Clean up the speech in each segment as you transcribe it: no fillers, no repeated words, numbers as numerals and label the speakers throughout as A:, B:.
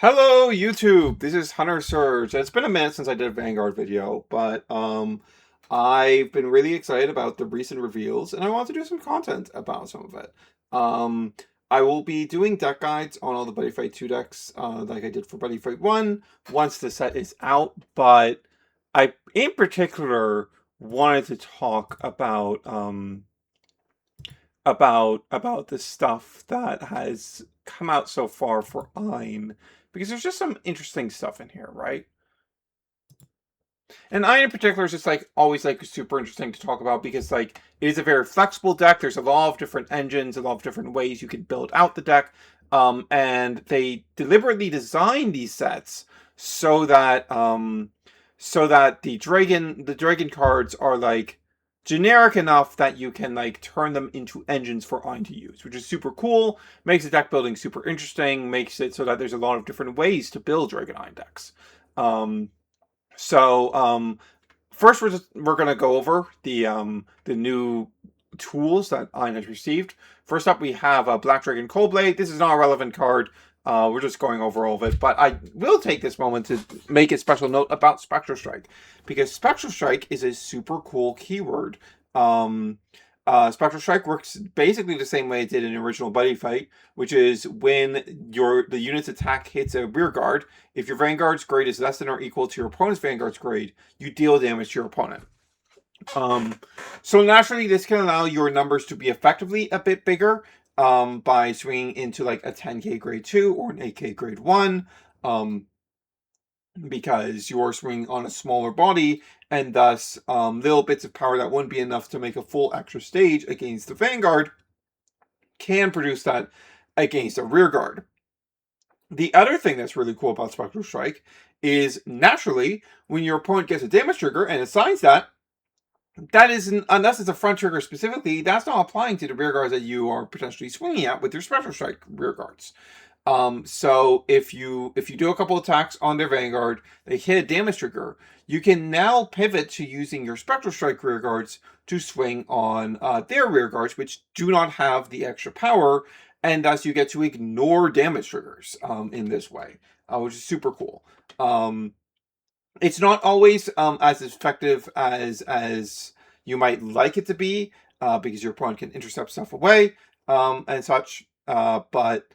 A: Hello YouTube, this is Hunter Surge. It's been a minute since I did a Vanguard video, but I've been really excited about the recent reveals and I want to do some content about some of it. Um I will be doing deck guides on all the Buddyfight 2 decks like I did for Buddyfight 1 once the set is out, but I in particular wanted to talk about the stuff that has come out so far for Ein, because there's just some interesting stuff in here, right? And Ein in particular is just like always like super interesting to talk about because like it is a very flexible deck. There's a lot of different engines, a lot of different ways you can build out the deck. And they deliberately designed these sets so that the dragon cards are like generic enough that you can like turn them into engines for Ein to use, which is super cool. Makes the deck building super interesting. Makes it so that there's a lot of different ways to build Dragon Ein decks. First we're gonna go over the new tools that Ein has received. First up, we have a Black Dragon Coldblade. This is not a relevant card. We're just going over all of it, but I will take this moment to make a special note about Spectral Strike, because Spectral Strike is a super cool keyword. Spectral Strike works basically the same way it did in original Buddyfight, which is when the unit's attack hits a rear guard, if your Vanguard's grade is less than or equal to your opponent's Vanguard's grade, you deal damage to your opponent. So naturally, this can allow your numbers to be effectively a bit bigger by swinging into like a 10k grade 2 or an 8k grade 1. Because you're swinging on a smaller body, and thus little bits of power that wouldn't be enough to make a full extra stage against the Vanguard can produce that against a rear guard. The other thing that's really cool about Spectral Strike is naturally when your opponent gets a damage trigger and assigns that, that isn't, unless it's a front trigger specifically, that's not applying to the rear guards that you are potentially swinging at with your Spectral Strike rear guards. So if you do a couple attacks on their Vanguard, they hit a damage trigger, you can now pivot to using your Spectral Strike rear guards to swing on their rear guards, which do not have the extra power, and thus you get to ignore damage triggers in this way, which is super cool. It's not always as effective as you might like it to be, because your opponent can intercept stuff away and such, but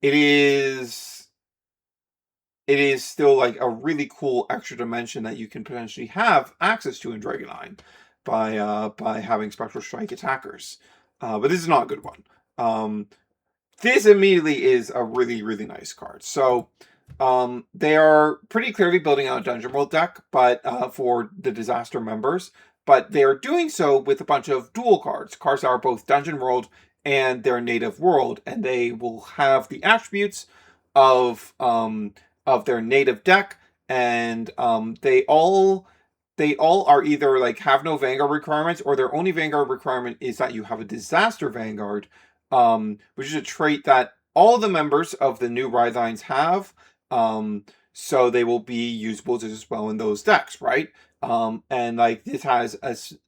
A: it is still like a really cool extra dimension that you can potentially have access to in Dragon Ein by having Spectral Strike attackers. But this is not a good one. This immediately is a really, really nice card. So they are pretty clearly building out a Dungeon World deck, but for the Disaster members. But they are doing so with a bunch of dual cards that are both Dungeon World and their native world, and they will have the attributes of their native deck, and they all are either like have no Vanguard requirements, or their only Vanguard requirement is that you have a Disaster Vanguard, which is a trait that all the members of the new Rhydlines have. So they will be usable just as well in those decks, right? And like this has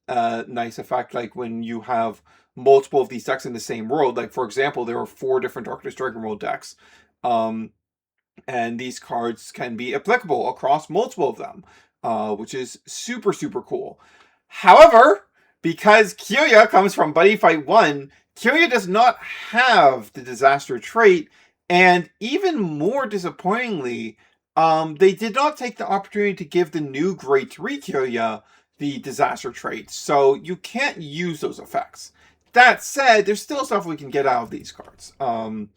A: a nice effect, like when you have multiple of these decks in the same world. Like for example, there are 4 different Darkness Dragon World decks, and these cards can be applicable across multiple of them, which is super, super cool. However, because Kyoya comes from Buddyfight 1, Kyoya does not have the Disaster trait, and even more disappointingly, they did not take the opportunity to give the new Grade 3 Kyoya the Disaster trait, so you can't use those effects. That said, there's still stuff we can get out of these cards. In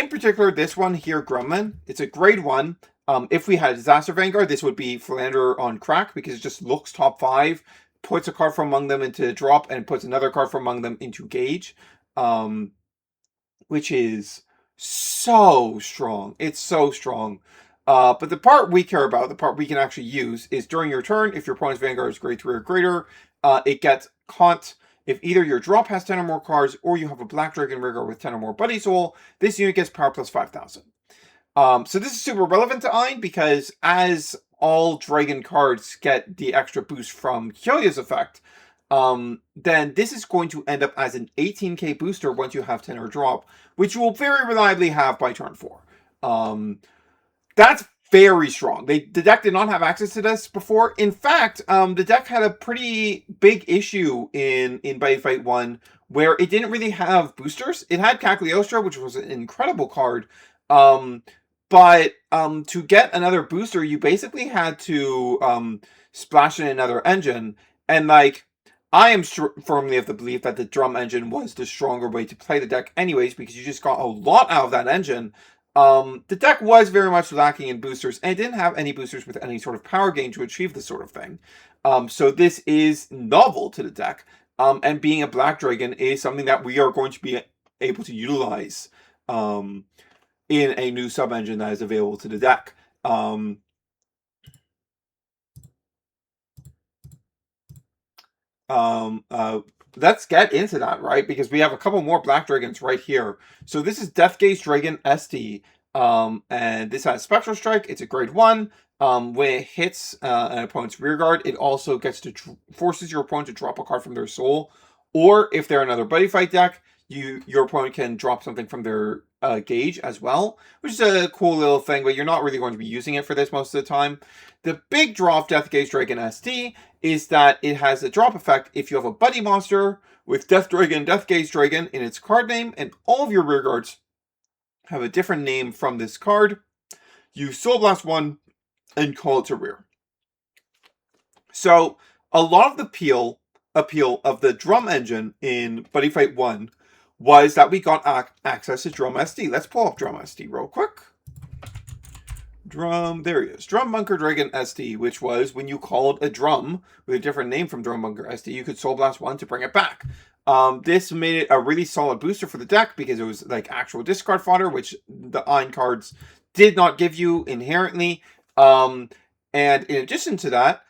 A: particular, this one here, Gremlin, it's a grade 1. If we had Disaster Vanguard, this would be Philanderer on crack, because it just looks top 5, puts a card from among them into drop, and puts another card from among them into gauge, which is so strong. It's so strong. But the part we care about, the part we can actually use, is during your turn, if your opponent's Vanguard is grade 3 or greater, it gets caught. If either your drop has 10 or more cards, or you have a Black Dragon Rigger with 10 or more Buddy Soul, this unit gets power plus 5,000. So this is super relevant to Ein, because as all Dragon cards get the extra boost from Kyoya's effect, then this is going to end up as an 18k booster once you have 10 or drop, which you will very reliably have by turn 4. That's very strong. The deck did not have access to this before. In fact, the deck had a pretty big issue in Buddyfight 1 where it didn't really have boosters. It had Cagliostro, which was an incredible card. But to get another booster, you basically had to splash in another engine. And like, I am firmly of the belief that the drum engine was the stronger way to play the deck anyways, because you just got a lot out of that engine. The deck was very much lacking in boosters, and it didn't have any boosters with any sort of power gain to achieve this sort of thing. So this is novel to the deck, and being a Black Dragon is something that we are going to be able to utilize in a new sub-engine that is available to the deck. Let's get into that, right? Because we have a couple more Black Dragons right here. So this is Deathgaze Dragon SD. And this has Spectral Strike. It's a grade 1. When it hits an opponent's rearguard, it also gets to forces your opponent to drop a card from their soul. Or if they're another Buddyfight deck, your opponent can drop something from their gauge as well, which is a cool little thing, but you're not really going to be using it for this most of the time. The big draw of Deathgaze Dragon SD is that it has a drop effect if you have a buddy monster with Deathgaze Dragon in its card name, and all of your rearguards have a different name from this card. You Soul Blast 1 and call it to rear. So a lot of the appeal of the drum engine in Buddyfight 1 was that we got access to Drum SD. Let's pull up Drum SD real quick. There he is. Drum Bunker Dragon SD, which was when you called a drum with a different name from Drum Bunker SD, you could Soul Blast 1 to bring it back. This made it a really solid booster for the deck because it was like actual discard fodder, which the Ein cards did not give you inherently. And in addition to that,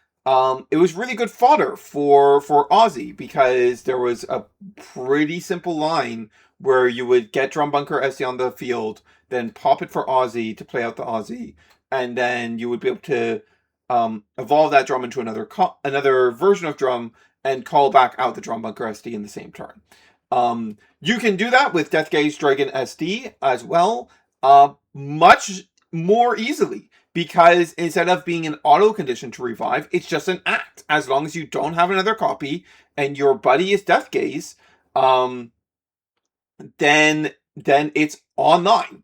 A: it was really good fodder for Aussie because there was a pretty simple line where you would get Drum Bunker SD on the field, then pop it for Aussie to play out the Aussie, and then you would be able to evolve that drum into another version of drum and call back out the Drum Bunker SD in the same turn. You can do that with Deathgaze Dragon SD as well, much more easily, because instead of being an auto condition to revive, it's just an act. As long as you don't have another copy and your buddy is Deathgaze, then it's online.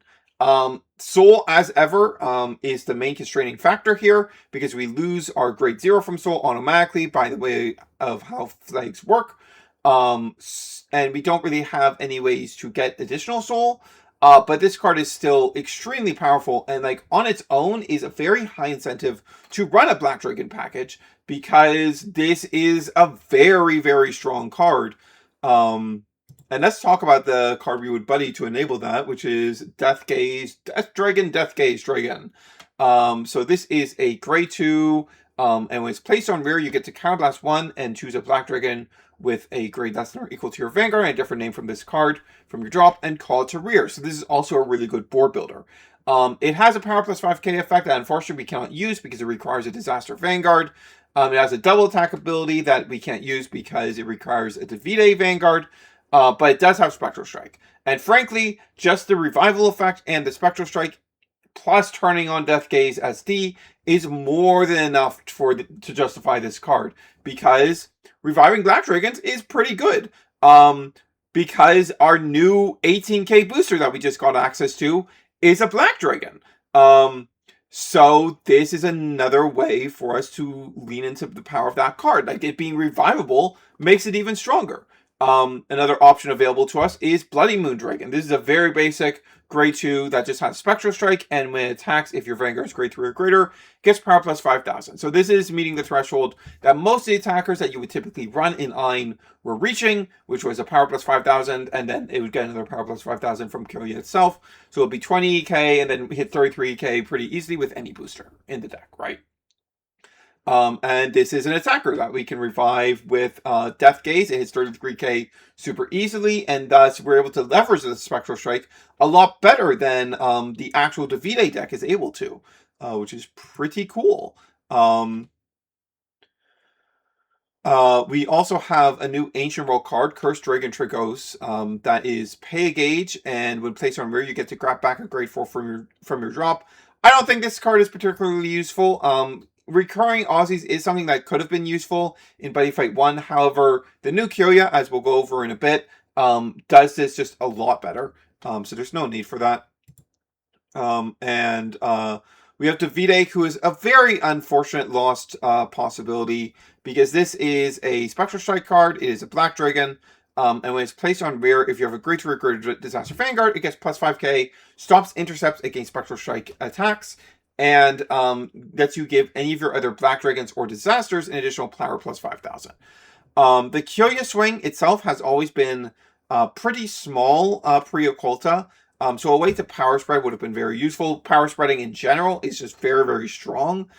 A: Soul, as ever, is the main constraining factor here because we lose our grade 0 from Soul automatically by the way of how flags work. And we don't really have any ways to get additional Soul. But this card is still extremely powerful and like on its own is a very high incentive to run a Black Dragon package because this is a very, very strong card. And let's talk about the card we would buddy to enable that, which is Deathgaze Dragon. So this is a grade 2, and when it's placed on rear, you get to counterblast 1 and choose a Black Dragon with a grade less than or equal to your Vanguard and a different name from this card from your drop and call it to rear. So this is also a really good board builder. It has a power plus 5k effect that unfortunately we cannot use because it requires a Disaster Vanguard. It has a double attack ability that we can't use because it requires a Divinez Vanguard. But it does have Spectral Strike. And frankly, just the revival effect and the Spectral Strike plus turning on Deathgaze SD is more than enough to justify this card. Because reviving Black Dragons is pretty good. Because our new 18k booster that we just got access to is a Black Dragon. So this is another way for us to lean into the power of that card. Like it being revivable makes it even stronger. Another option available to us is Bloody Moon Dragon. This is a very basic grade 2 that just has Spectral Strike, and when it attacks, if your Vanguard is grade 3 or greater, gets power plus 5,000. So this is meeting the threshold that most of the attackers that you would typically run in Ein were reaching, which was a power plus 5,000, and then it would get another power plus 5,000 from Kyria itself. So it'll be 20k, and then hit 33k pretty easily with any booster in the deck, right? And this is an attacker that we can revive with Deathgaze. It hits 33k super easily, and thus we're able to leverage the Spectral Strike a lot better than the actual Divinez deck is able to, which is pretty cool. We also have a new Ancient World card, Cursed Dragon Trigos, that is pay a gauge, and when placed on rear, you get to grab back a grade 4 from your drop. I don't think this card is particularly useful. Recurring Aussies is something that could have been useful in Buddyfight 1. However, the new Kyoya, as we'll go over in a bit, does this just a lot better. So there's no need for that. We have Divinez, who is a very unfortunate lost possibility, because this is a Spectral Strike card. It is a Black Dragon. And when it's placed on rear, if you have a Great Recruiter Disaster Vanguard, it gets plus 5k, stops intercepts against Spectral Strike attacks, and lets you give any of your other Black Dragons or Disasters an additional power plus 5,000. The Kyoya swing itself has always been pretty small pre-Occulta, so a way to power spread would have been very useful. Power spreading in general is just very, very strong.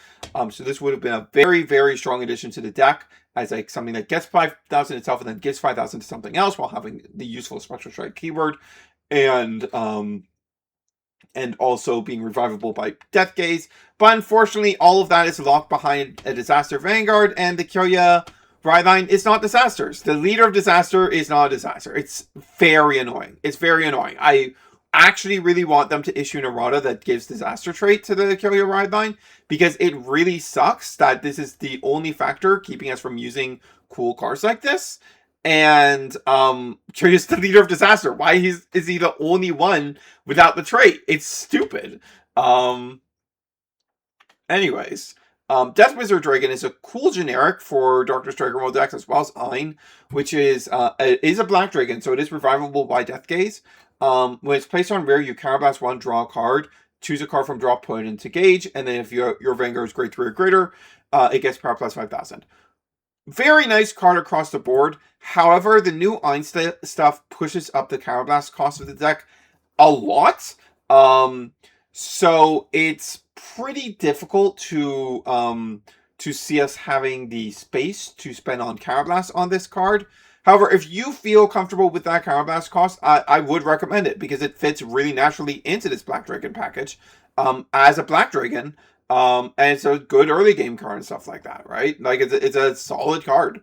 A: So this would have been a very, very strong addition to the deck as like something that gets 5,000 itself and then gives 5,000 to something else while having the useful Spectral Strike keyword, and also being revivable by Death Gaze. But unfortunately, all of that is locked behind a Disaster Vanguard, and the Kyoya Ride is not disasters. The leader of disaster is not a disaster. It's very annoying. It's very annoying. I actually really want them to issue an errata that gives disaster trait to the Kyoya Ride line, because it really sucks that this is the only factor keeping us from using cool cards like this. And Kyoya's the leader of disaster. Why is he the only one without the trait? It's stupid. Anyways, Death Wizard Dragon is a cool generic for Darkness Striker mode decks, as well as Ein, which is a Black Dragon, so it is revivable by Death Gaze. When it's placed on rear, you Counterblast 1, draw a card, choose a card from drop, put it into Gage, and then if your Vanguard is grade 3 or greater, it gets power plus 5,000. Very nice card across the board. However, the new Ein stuff pushes up the Counterblast cost of the deck a lot. So it's pretty difficult to see us having the space to spend on Counterblast on this card. However, if you feel comfortable with that Counterblast cost, I would recommend it, because it fits really naturally into this Black Dragon package as a Black Dragon. And it's a good early game card and stuff like that, right? Like, it's a solid card.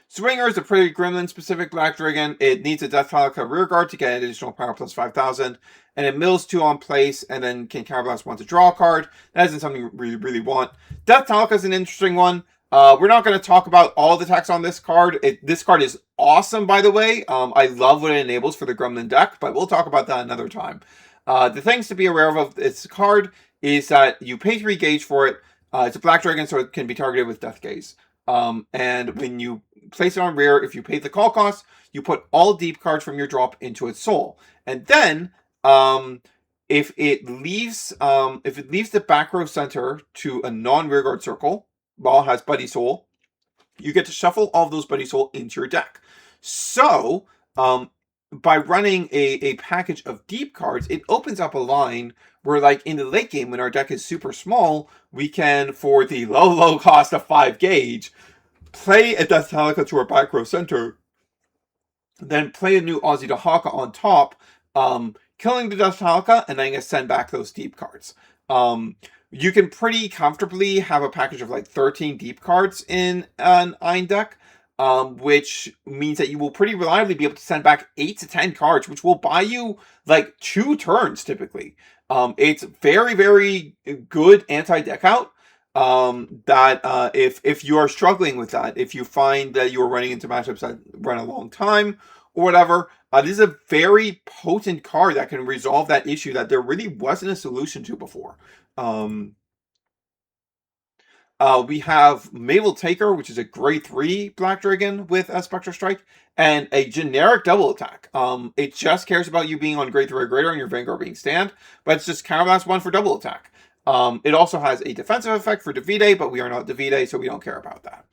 A: Swinger is a pretty Gremlin-specific Black Dragon. It needs a Death Talica rearguard to get an additional power plus 5,000. And it mills 2 on place, and then can Counterblast 1 to draw a card. That isn't something we really, really want. Death Talica is an interesting one. We're not going to talk about all the attacks on this card. This card is awesome, by the way. I love what it enables for the Gremlin deck, but we'll talk about that another time. The things to be aware of this card is that you pay 3 gauge for it. It's a Black Dragon, so it can be targeted with Death Gaze. And when you place it on rear, if you pay the call cost, you put all deep cards from your drop into its soul. And then, if it leaves the back row center to a non-rearguard circle, while it has Buddy Soul, you get to shuffle all of those Buddy Soul into your deck. So, by running a package of deep cards, it opens up a line where, like, in the late game, when our deck is super small, we can, for the low cost of 5 gauge, play a Death Talica to our back row center, then play a new Aussie Dahaka on top, killing the Death Talica, and then send back those deep cards. You can pretty comfortably have a package of like 13 deep cards in an Ein deck, which means that you will pretty reliably be able to send back 8 to 10 cards, which will buy you like 2 turns typically. It's very, very good anti-deck out. If you are struggling with that, if you find that you are running into matchups that run a long time or whatever, this is a very potent card that can resolve that issue that there really wasn't a solution to before. We have Mabel Taker, which is a grade 3 Black Dragon with a Spectral Strike, and a generic double attack. It just cares about you being on grade 3 or greater and your Vanguard being stand, but it's just Counterblast 1 for double attack. It also has a defensive effect for Divinez, but we are not Divinez, so we don't care about that.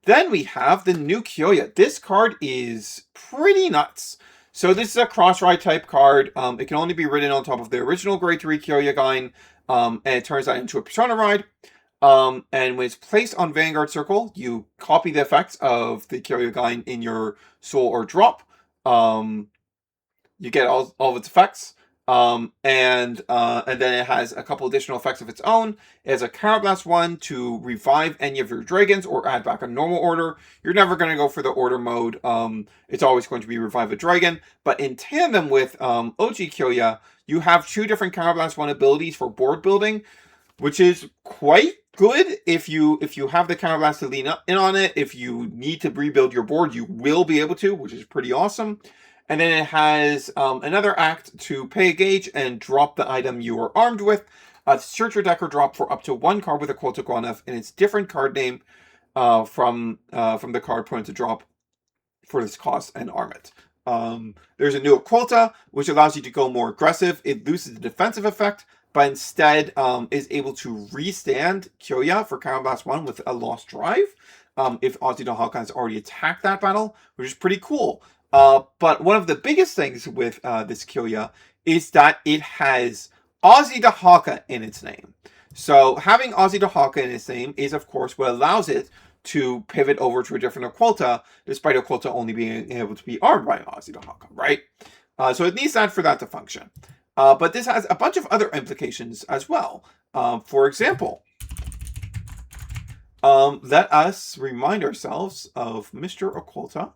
A: Then we have the new Kyoya. This card is pretty nuts. So this is a cross-ride type card. It can only be ridden on top of the original grade 3 Kyoya Gain, and it turns that into a Persona Ride. And when it's placed on Vanguard Circle, you copy the effects of the Kyoya Gain in your soul or drop. You get all of its effects. And then it has a couple additional effects of its own. It has a Counterblast 1 to revive any of your dragons or add back a normal order. You're never going to go for the order mode. It's always going to be revive a dragon. But in tandem with OG Kyoya, you have 2 different Counterblast 1 abilities for board building, which is quite good if you have the Counterblast to lean in on it. If you need to rebuild your board, you will be able to, which is pretty awesome. And then it has another act to pay a gauge and drop the item you are armed with. Search your deck or drop for up to 1 card with a Quota Guanef and its different card name from the card put into drop for this cost and arm it. There's a new Quota, which allows you to go more aggressive. It loses the defensive effect, but instead is able to restand Kyoya for Counterblast 1 with a Lost Drive if Ozzy the Hawk has already attacked that battle, which is pretty cool. But one of the biggest things with this Kyoya is that it has Ozzy the Hawka in its name. So having Ozzy the Hawka in its name is, of course, what allows it to pivot over to a different Oculta, despite Oculta only being able to be armed by Ozzy the Hawka, right? So it needs that for that to function. But this has a bunch of other implications as well. For example, let us remind ourselves of Mr. Oculta.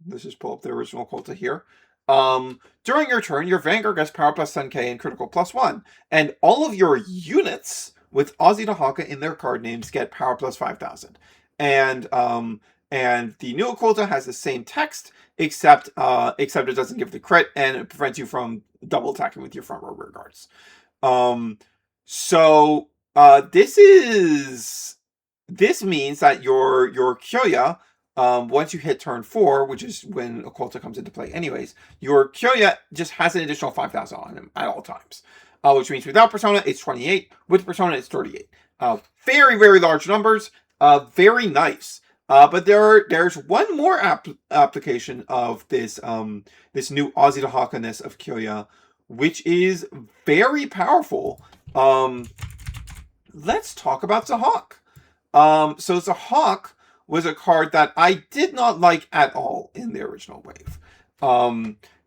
A: Let's just pull up the original Oculta here. During your turn, your Vanguard gets power plus 10k and critical plus 1. And all of your units with Ozzy the Hawka in their card names get power plus 5,000. And the new Oculta has the same text, except it doesn't give the crit, and it prevents you from double attacking with your front row rear guards. This means that your Kyoya, once you hit turn 4, which is when Oculta comes into play anyways, your Kyoya just has an additional 5,000 on him at all times. Which means without Persona, it's 28. With Persona, it's 38. Very, very large numbers. Very nice. But there's one more application of this this new Ozzy the Hawka-ness of Kyoya, which is very powerful. Let's talk about Zahawk. So Zahawk was a card that I did not like at all in the original wave.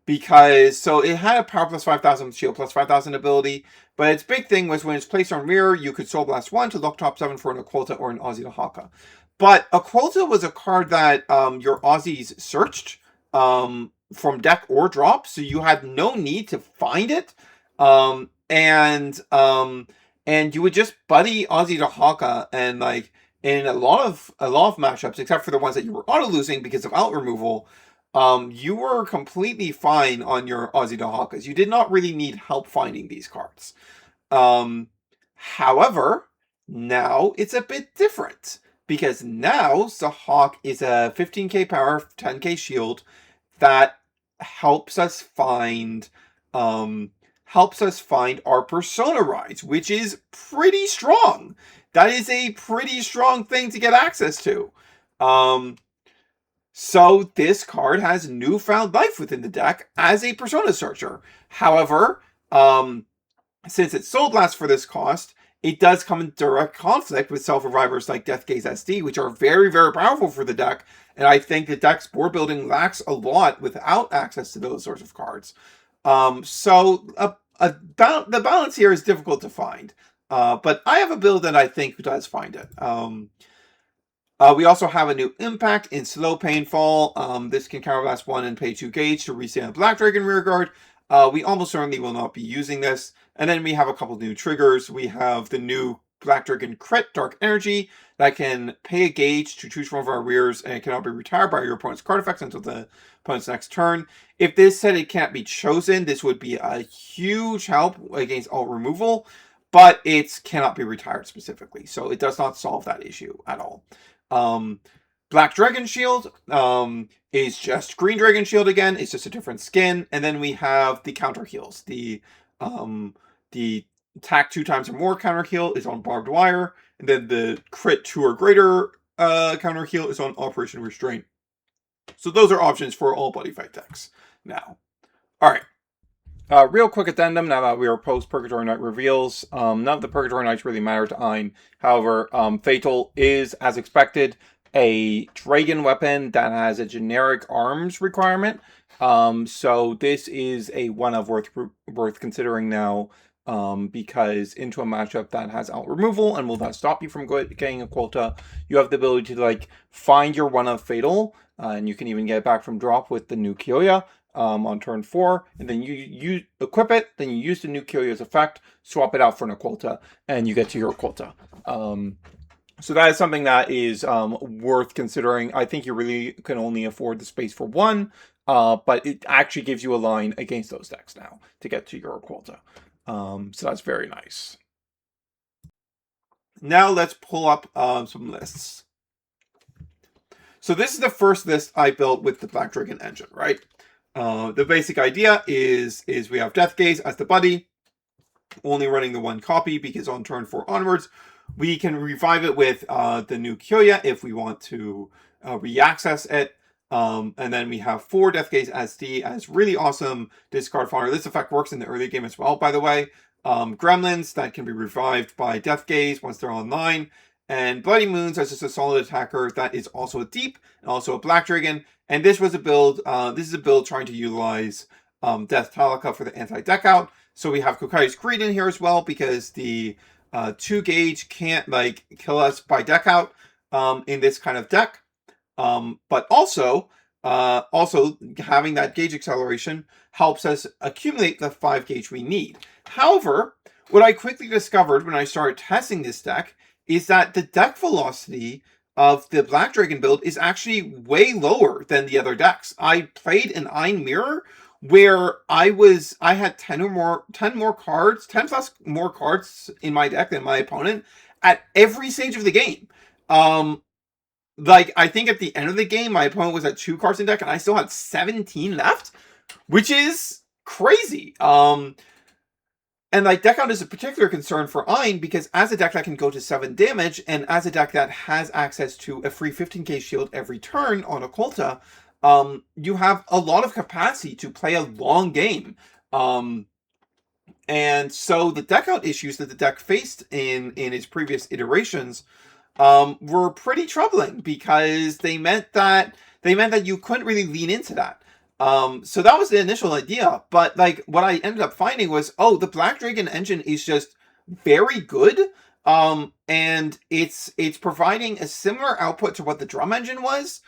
A: Because it had a power plus 5,000, shield plus 5,000 ability, but its big thing was when it's placed on mirror, you could Soul Blast 1 to look top 7 for an Oculta or an Ozzy the Hawka. But Oculta was a card that your Aussies searched from deck or drop, so you had no need to find it. And you would just buddy Ozzy the Hawka, and like in a lot of matchups, except for the ones that you were auto losing because of out removal, you were completely fine on your Ozzy the Hawkas. You did not really need help finding these cards. However, now it's a bit different, because now Zahawk is a 15k power, 10k shield that helps us find our Persona rides, which is pretty strong. That is a pretty strong thing to get access to. So this card has newfound life within the deck as a Persona searcher. However, since it's Soul Blast for this cost, it does come in direct conflict with self-revivers like Deathgaze SD, which are very, very powerful for the deck. And I think the deck's board building lacks a lot without access to those sorts of cards. The balance here is difficult to find. But I have a build that I think does find it. We also have a new impact in Slow Painfall. This can Counterblast 1 and pay 2 gauge to restand a Black Dragon rearguard. We almost certainly will not be using this. And then we have a couple new triggers. We have the new Black Dragon Crit Dark Energy that can pay a gauge to choose from one of our rears, and it cannot be retired by your opponent's card effects until the opponent's next turn. If this said it can't be chosen, this would be a huge help against alt removal, but it cannot be retired specifically, so it does not solve that issue at all. Black Dragon Shield is just Green Dragon Shield again. It's just a different skin. And then we have the counter heals. The attack 2 times or more counter heal is on Barbed Wire. And then the crit 2 or greater counter heal is on Operation Restraint. So those are options for all Buddyfight decks now. Alright. Real quick addendum, now that we are post Purgatory Knight reveals. None of the Purgatory Knights really matter to Ein. However, Fatal is, as expected, a dragon weapon that has a generic arms requirement. So this is a one of worth considering now, because into a matchup that has out removal and will not stop you from getting a quota, you have the ability to like find your one of fatal, and you can even get it back from drop with the new Kyoya. On turn 4, and then you equip it, then you use the new Kyoya's effect, swap it out for an quota, and you get to your quota. So that is something that is worth considering. I think you really can only afford the space for one, but it actually gives you a line against those decks now to get to your quota. So that's very nice. Now let's pull up some lists. So this is the first list I built with the Black Dragon engine, right? The basic idea is we have Death Gaze as the buddy, only running the one copy because on turn 4 onwards, we can revive it with the new Kyoya if we want to re-access it. And then we have 4 Death Gaze SD as really awesome discard fodder. This effect works in the early game as well, by the way. Gremlins that can be revived by Death Gaze once they're online. And Bloody Moons as just a solid attacker that is also a deep and also a Black Dragon. And this was a build, this is a build trying to utilize Death Talika for the anti-deck out. So we have Kokai's Greed in here as well because the 2 gauge can't like kill us by deck out in this kind of deck. But also having that gauge acceleration helps us accumulate the 5 gauge we need. However, what I quickly discovered when I started testing this deck is that the deck velocity of the Black Dragon build is actually way lower than the other decks. I played an Ein Mirror where I had 10 plus more cards in my deck than my opponent at every stage of the game. Like, I think at the end of the game, my opponent was at 2 cards in deck and I still had 17 left, which is crazy. And like deck out is a particular concern for Ein because as a deck that can go to 7 damage and as a deck that has access to a free 15k shield every turn on a Kolta, you have a lot of capacity to play a long game. And so the deck out issues that the deck faced in its previous iterations were pretty troubling because they meant that you couldn't really lean into that. So that was the initial idea, but like what I ended up finding was, oh, the Black Dragon engine is just very good. And it's providing a similar output to what the Drum engine was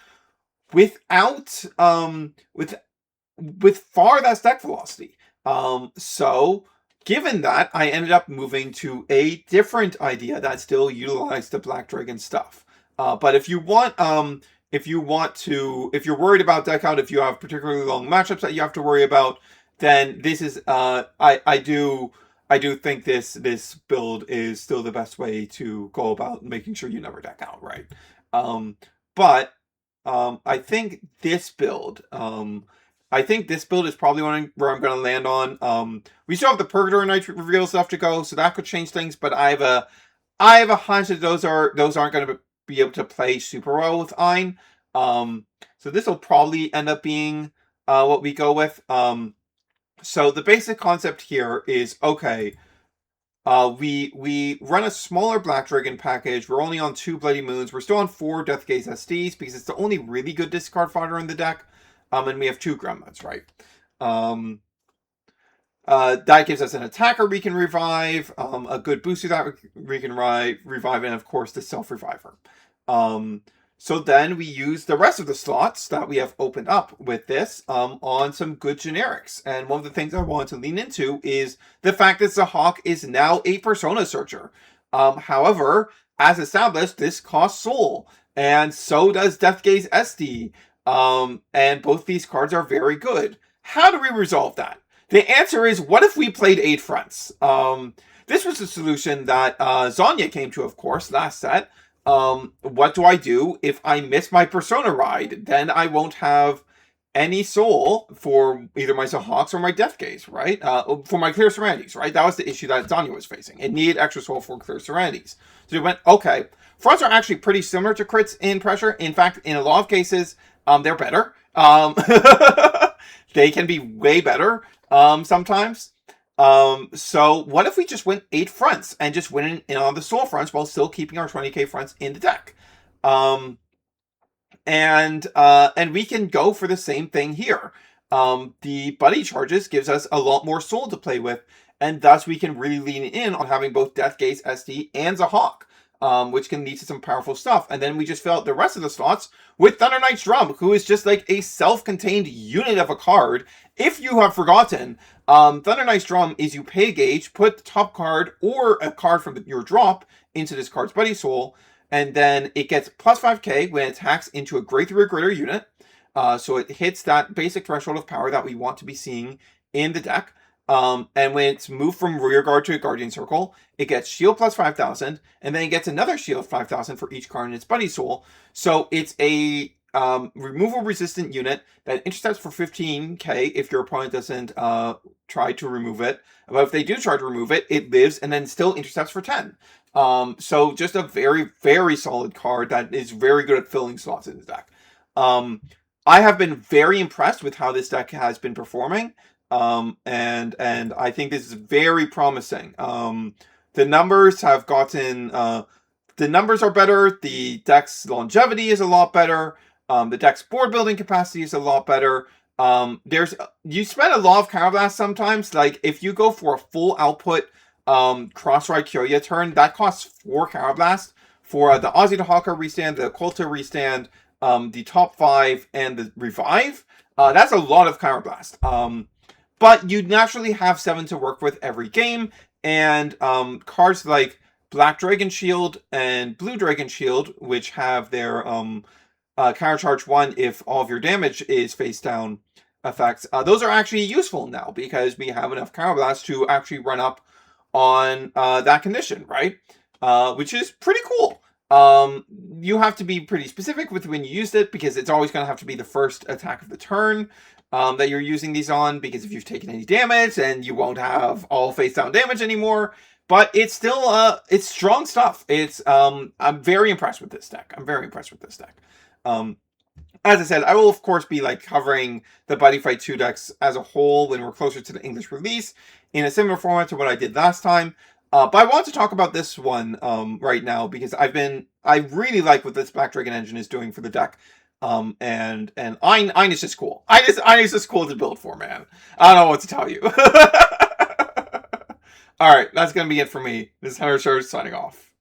A: without, with far less deck velocity. So given that, I ended up moving to a different idea that still utilized the Black Dragon stuff. But if you want, if you're worried about deck out, if you have particularly long matchups that you have to worry about, then this is, I do think this build is still the best way to go about making sure you never deck out, right? But I think this build, is probably where I'm going to land on. We still have the Purgatory Knight reveals left to go, so that could change things. But I have a hunch that those aren't going to be able to play super well with Ein. So this will probably end up being what we go with. So the basic concept here is, okay, we run a smaller Black Dragon package. We're only on 2 Bloody Moons. We're still on 4 Death Gaze SDs because it's the only really good discard fodder in the deck. And we have 2 Gremlins, right? That gives us an attacker we can revive, a good booster that we can revive, and of course the self-reviver. So then we use the rest of the slots that we have opened up with this on some good generics. And one of the things I want to lean into is the fact that Zahhawk is now a Persona Searcher. However, as established, this costs Soul, and so does Death Gaze SD. And both these cards are very good. How do we resolve that? The answer is, what if we played 8 fronts? This was a solution that Zanya came to, of course, last set. What do I do if I miss my Persona ride? Then I won't have any soul for either my Zahhawks or my Death Gaze, right? For my Clear Serenities, right? That was the issue that Zanya was facing. It needed extra soul for Clear Serenities. So we went, okay, fronts are actually pretty similar to crits in pressure. In fact, in a lot of cases, they're better. They can be way better sometimes. So what if we just went 8 fronts and just went in on the soul fronts while still keeping our 20k fronts in the deck? And we can go for the same thing here. The Buddy charges gives us a lot more soul to play with, and thus we can really lean in on having both Death Gaze, SD, and Zahhak, which can lead to some powerful stuff. And then we just fill out the rest of the slots with Thunder Knight's Drum, who is just like a self-contained unit of a card. If you have forgotten, Thunder Knight's Drum is you pay a gauge, put the top card or a card from your drop into this card's Buddy Soul, and then it gets plus 5k when it attacks into a Grade 3 or greater unit. So it hits that basic threshold of power that we want to be seeing in the deck. And when it's moved from Rearguard to a Guardian Circle, it gets shield plus 5,000, and then it gets another shield 5,000 for each card in its Buddy Soul. So it's a removal resistant unit that intercepts for 15k if your opponent doesn't try to remove it. But if they do try to remove it, it lives and then still intercepts for 10. So just a very, very solid card that is very good at filling slots in the deck. I have been very impressed with how this deck has been performing. And I think this is very promising. The numbers have gotten, the numbers are better. The deck's longevity is a lot better. The deck's board building capacity is a lot better. You spend a lot of Counterblast sometimes. Like if you go for a full output Crossride Kyoya turn, that costs 4 Counterblast for the Ozzy the Hawker restand, the Kolta restand, the top 5, and the revive. That's a lot of Counterblast. But you naturally have 7 to work with every game, and cards like Black Dragon Shield and Blue Dragon Shield, which have their countercharge 1 if all of your damage is face down effects, those are actually useful now because we have enough Counterblast to actually run up on that condition, right? Which is pretty cool. You have to be pretty specific with when you used it because it's always going to have to be the first attack of the turn that you're using these on, because if you've taken any damage, then you won't have all face down damage anymore. But it's still it's strong stuff. It's I'm very impressed with this deck. As I said, I will of course be like covering the Buddyfight 2 decks as a whole when we're closer to the English release in a similar format to what I did last time. But I want to talk about this one right now because I really like what this Black Dragon engine is doing for the deck. And Ein is just cool. Ein is just cool to build for, man. I don't know what to tell you. Alright, that's gonna be it for me. This is Hunter Church signing off.